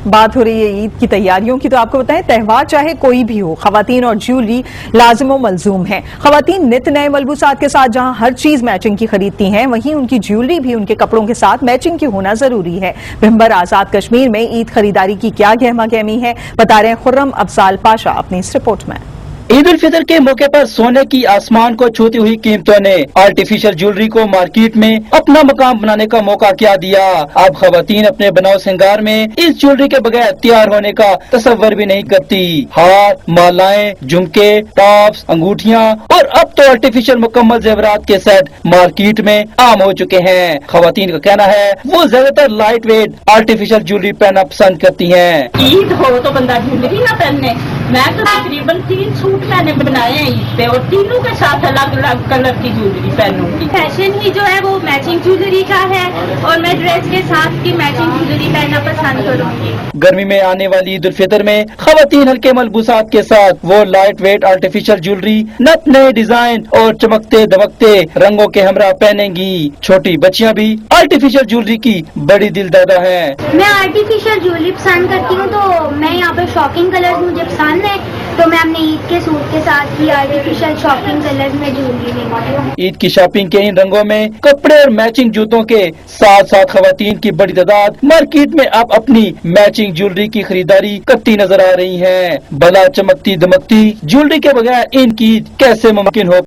बात हो रही है ईद की तैयारियों की, तो आपको बताएं त्यौहार चाहे कोई भी हो, खवातीन और ज्वेलरी लाजिम व मलजूम है। खवातीन नित नए मलबूसात के साथ जहां हर चीज मैचिंग की खरीदती हैं, वहीं उनकी ज्वेलरी भी उनके कपड़ों के साथ मैचिंग की होना जरूरी है। भिंबर आजाद कश्मीर में ईद खरीदारी की क्या गहमा गहमी है, बता रहे हैं खुर्रम अफजाल पाशा अपनी इस रिपोर्ट में। ईद उल फितर के मौके पर सोने की आसमान को छूती हुई कीमतों ने आर्टिफिशियल ज्वेलरी को मार्केट में अपना मकाम बनाने का मौका क्या दिया। अब खवातीन अपने बनाव श्रृंगार में इस ज्वेलरी के बगैर तैयार होने का तस्वर भी नहीं करती। हार, मालाएं, झुमके, टॉप्स, अंगूठियां और अब तो आर्टिफिशियल मुकम्मल जेवरात के सेट मार्केट में आम हो चुके हैं। खवातीन का कहना है वो ज्यादातर लाइट वेट आर्टिफिशियल ज्वेलरी पहनना पसंद करती हैं। ईद हो तो बंदा ज्वेलरी ना पहने। मैं तो तकरीबन 3 सूट मैंने बनाए हैं ईद पे, और तीनों के साथ अलग अलग कलर की ज्वेलरी पहनूंगी। फैशन ही जो है वो मैचिंग ज्वेलरी का है, और मैं ड्रेस के साथ की मैचिंग ज्वेलरी पहनना पसंद करूंगी। गर्मी में आने वाली ईद उल फितर में खवातीन हल्के मलबूसात के साथ वो लाइट वेट आर्टिफिशियल ज्वेलरी नत नए डिजाइन और चमकते दमकते रंगों के हमरा पहनेंगी। छोटी बच्चियां भी आर्टिफिशियल ज्वेलरी की बड़ी दिलदादा हैं। मैं आर्टिफिशियल ज्वेलरी पसंद करती हूँ, तो मैं यहाँ पे शॉकिंग कलर्स मुझे पसंद है, तो मैं अपने ईद के सूट के साथ ही आर्टिफिशियल शॉकिंग कलर्स में ज्वेलरी लेंगी हूँ। ईद की शॉपिंग के इन रंगों में कपड़े और मैचिंग जूतों के साथ साथ खवातीन की बड़ी तादाद मार्केट में अब अपनी मैचिंग ज्वेलरी की खरीदारी करती नजर आ रही है। भला चमकती दमकती ज्वेलरी के बगैर इनकी ईद कैसे मुमकिन हो।